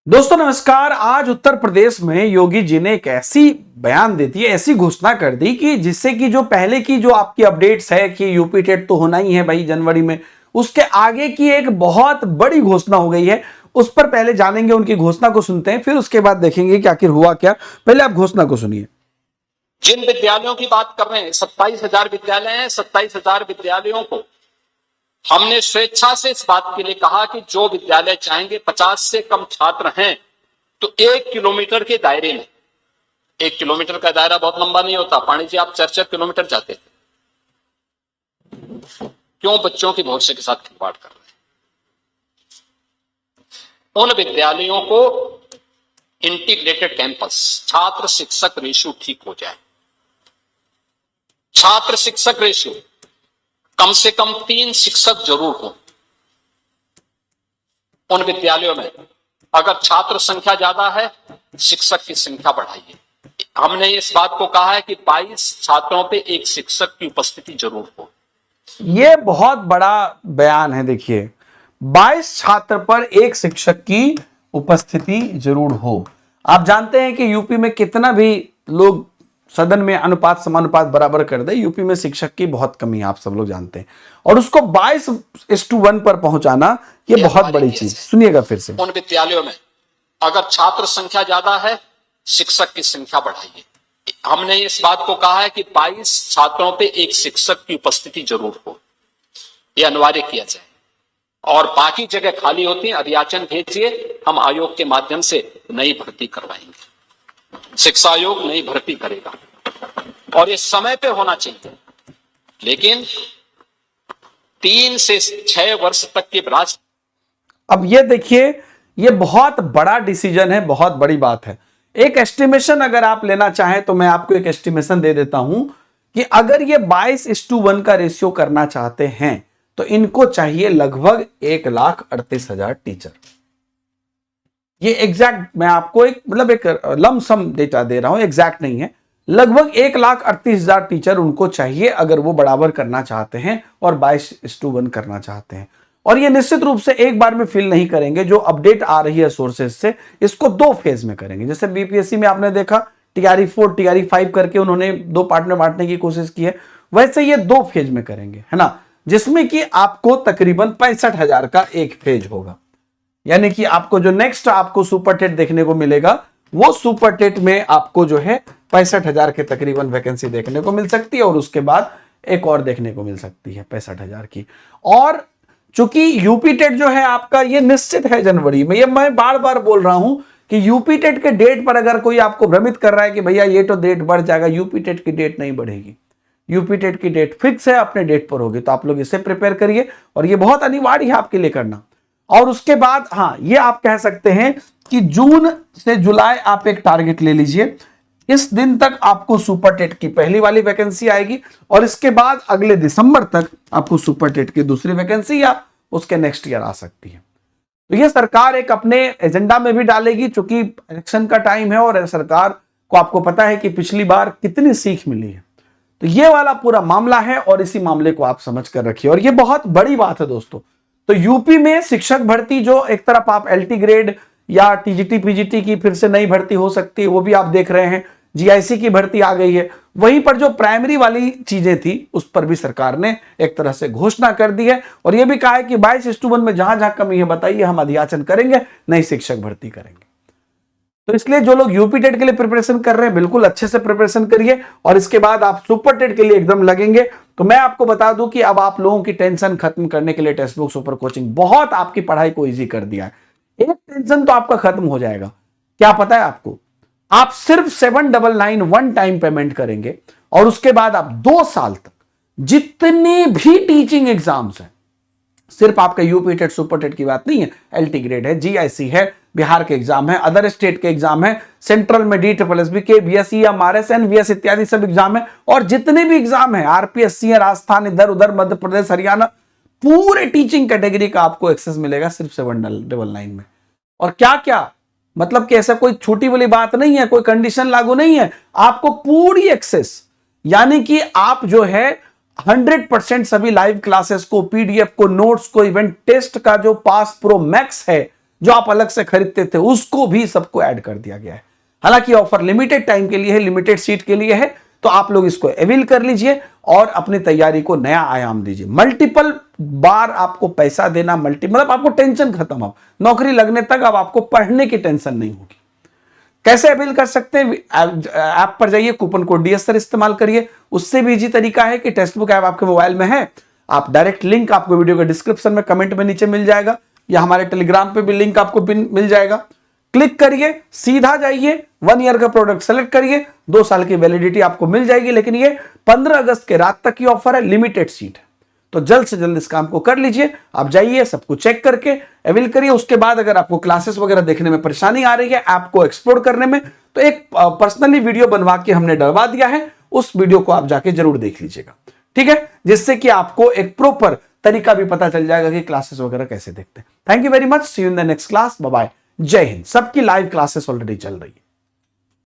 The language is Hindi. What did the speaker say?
दोस्तों नमस्कार। आज उत्तर प्रदेश में योगी जी ने एक ऐसी बयान दे दी, ऐसी घोषणा कर दी कि जिससे कि जो पहले की जो आपकी अपडेट्स है कि यूपी टेट तो होना ही है भाई जनवरी में, उसके आगे की एक बहुत बड़ी घोषणा हो गई है। उस पर पहले जानेंगे, उनकी घोषणा को सुनते हैं, फिर उसके बाद देखेंगे कि आखिर हुआ क्या। पहले आप घोषणा को सुनिए। जिन विद्यालयों की बात कर रहे हैं 27,000 विद्यालय हैं। 27,000 विद्यालयों को हमने स्वेच्छा से इस बात के लिए कहा कि जो विद्यालय चाहेंगे 50 से कम छात्र हैं तो 1 किलोमीटर के दायरे में, 1 किलोमीटर का दायरा बहुत लंबा नहीं होता। पाणी जी आप 4-4 किलोमीटर जाते थे, क्यों बच्चों के भविष्य के साथ खिलवाड़ कर रहे हैं। उन विद्यालयों को इंटीग्रेटेड कैंपस, छात्र शिक्षक रेशियो ठीक हो जाए, छात्र शिक्षक रेशियो कम से कम 3 शिक्षक जरूर हो उन विद्यालयों में। अगर छात्र संख्या ज्यादा है, शिक्षक की संख्या बढ़ाइए। हमने इस बात को कहा है कि 22 छात्रों पे एक शिक्षक की उपस्थिति जरूर हो। यह बहुत बड़ा बयान है। देखिए, 22 छात्र पर एक शिक्षक की उपस्थिति जरूर हो। आप जानते हैं कि यूपी में कितना भी लोग सदन में अनुपात समानुपात बराबर कर दे, यूपी में शिक्षक की बहुत कमी है, आप सब लोग जानते हैं। और उसको 22:1 पर पहुंचाना यह बहुत बड़ी चीज। सुनिएगा फिर से। उन विद्यालयों में अगर छात्र संख्या ज्यादा है, शिक्षक की संख्या बढ़ाइए। हमने इस बात को कहा है कि 22 छात्रों पे एक शिक्षक की उपस्थिति जरूर हो, यह अनिवार्य किया जाए। और बाकी जगह खाली होती है, अभियाचन भेजिए, हम आयोग के माध्यम से नई भर्ती करवाएंगे। शिक्षा आयोग नई भर्ती करेगा और ये समय पे होना चाहिए। लेकिन 3 से 6 वर्ष तक के राज। अब ये देखिए, ये बहुत बड़ा डिसीजन है, बहुत बड़ी बात है। एक एस्टिमेशन अगर आप लेना चाहें तो मैं आपको एक एस्टिमेशन दे देता हूं कि अगर ये 22:1 का रेशियो करना चाहते हैं तो इनको चाहिए लगभग 1,38,000 टीचर। ये एग्जैक्ट मैं आपको एक लमसम डेटा दे रहा हूं, एग्जैक्ट नहीं है। लगभग 1,38,000 टीचर उनको चाहिए अगर वो बराबर करना चाहते हैं और 22:1 करना चाहते हैं। और ये निश्चित रूप से एक बार में फिल नहीं करेंगे। जो अपडेट आ रही है सोर्सेज से, इसको 2 फेज में करेंगे। जैसे बीपीएससी में आपने देखा टीआरई 4 टीआरई 5 करके उन्होंने 2 पार्ट में बांटने की कोशिश की है, वैसे ये 2 फेज में करेंगे, है ना, जिसमें कि आपको तकरीबन 65,000 का एक फेज होगा। यानी कि आपको जो नेक्स्ट आपको सुपर टेट देखने को मिलेगा, वो सुपर टेट में आपको जो है 65,000 के तकरीबन वैकेंसी देखने को मिल सकती है और उसके बाद एक और देखने को मिल सकती है 65,000 की। और चूंकि यूपी टेट जो है आपका ये निश्चित है जनवरी में, ये मैं बार बार बोल रहा हूं कि यूपी टेट के डेट पर अगर कोई आपको भ्रमित कर रहा है कि भैया ये तो डेट बढ़ जाएगा, यूपी टेट की डेट नहीं बढ़ेगी। यूपी टेट की डेट फिक्स है, अपने डेट पर होगी। तो आप लोग इसे प्रिपेयर करिए और ये बहुत अनिवार्य है आपके लिए करना। और उसके बाद हाँ, ये आप कह सकते हैं कि जून से जुलाई आप एक टारगेट ले लीजिए। इस दिन तक आपको सुपर टेट की पहली वाली वैकेंसी आएगी और इसके बाद अगले दिसंबर तक आपको सुपर टेट की दूसरी वैकेंसी या उसके नेक्स्ट ईयर आ सकती है। तो ये सरकार एक अपने एजेंडा में भी डालेगी, चूंकि इलेक्शन का टाइम है और सरकार को आपको पता है कि पिछली बार कितनी सीख मिली है। तो ये वाला पूरा मामला है और इसी मामले को आप समझ कर रखिए। और ये बहुत बड़ी बात है दोस्तों। तो यूपी में शिक्षक भर्ती जो एक तरफ आप एलटी ग्रेड या टीजीटी पीजीटी की फिर से नई भर्ती हो सकती है, वो भी आप देख रहे हैं। जीआईसी की भर्ती आ गई है। वहीं पर जो प्राइमरी वाली चीजें थी उस पर भी सरकार ने एक तरह से घोषणा कर दी है और यह भी कहा है कि 22:1 में जहां जहां कमी है बताइए, हम अध्याचन करेंगे, नई शिक्षक भर्ती करेंगे। तो इसलिए जो लोग यूपी टेट के लिए प्रिपरेशन कर रहे हैं, बिल्कुल अच्छे से प्रिपरेशन करिए और इसके बाद आप सुपर टेट के लिए एकदम लगेंगे। तो मैं आपको बता दूं कि अब आप लोगों की टेंशन खत्म करने के लिए टेक्स्ट बुक सुपर कोचिंग बहुत आपकी पढ़ाई को इजी कर दिया है। एक टेंशन तो आपका खत्म हो जाएगा। क्या पता है आपको? आप सिर्फ 799 वन टाइम पेमेंट करेंगे और उसके बाद आप 2 साल तक जितने भी टीचिंग एग्जाम्स हैं, सिर्फ आपका यूपी टेट सुपर टेट की बात नहीं है, एलटी ग्रेड है, जीआईसी है, बिहार के एग्जाम है, अदर स्टेट के एग्जाम है, सेंट्रल में DSSB के, बीएसई, एमआरएस, एनवीएस इत्यादि सब एग्जाम है और जितने भी एग्जाम है, आरपीएससी है, राजस्थान, इधर उधर, मध्य प्रदेश, हरियाणा, पूरे टीचिंग कैटेगरी का आपको एक्सेस मिलेगा सिर्फ 799 में। और क्या क्या मतलब कि ऐसा कोई छोटी वाली बात नहीं है, कोई कंडीशन लागू नहीं है, आपको पूरी एक्सेस। यानी कि आप जो है 100% सभी लाइव क्लासेस को, पीडीएफ को, नोट्स को, इवेंट टेस्ट का जो पास प्रो मैक्स है जो आप अलग से खरीदते थे उसको भी सबको ऐड कर दिया गया है। हालांकि ऑफर लिमिटेड टाइम के लिए है, लिमिटेड सीट के लिए है, तो आप लोग इसको अवेल कर लीजिए और अपनी तैयारी को नया आयाम दीजिए। मल्टीपल बार आपको पैसा देना, मतलब आपको टेंशन खत्म, अब नौकरी लगने तक अब आपको पढ़ने की टेंशन नहीं होगी। कैसे अवेल कर सकते हैं? ऐप पर जाइए, कूपन कोड DS सर इस्तेमाल करिए। उससे भी इजी तरीका है कि टेक्स्ट बुक ऐप आपके मोबाइल में है, आप डायरेक्ट लिंक आपको वीडियो के डिस्क्रिप्शन में कमेंट में नीचे मिल जाएगा, या हमारे टेलीग्राम पे भी लिंक आपको मिल जाएगा। क्लिक करिए, सीधा जाइए, 1 ईयर का प्रोडक्ट सेलेक्ट करिए, 2 साल की वैलिडिटी आपको मिल जाएगी। लेकिन ये 15 अगस्त के रात तक की ऑफर है, लिमिटेड सीट है, तो जल्द से जल्द इस काम को कर लीजिए। आप जाइए, सबको चेक करके अवेल करिए। उसके बाद अगर आपको क्लासेस वगैरह देखने में परेशानी आ रही है, ऐप को एक्सप्लोर करने में, तो एक पर्सनली वीडियो बनवा के हमने डलवा दिया है, उस वीडियो को आप जाके जरूर देख लीजिएगा, ठीक है, जिससे कि आपको एक प्रॉपर तरीका भी पता चल जाएगा कि क्लासेस वगैरह कैसे देखते हैं। Thank you very much, see you in the next class, bye bye, जय हिंद। सबकी लाइव क्लासेस ऑलरेडी चल रही है।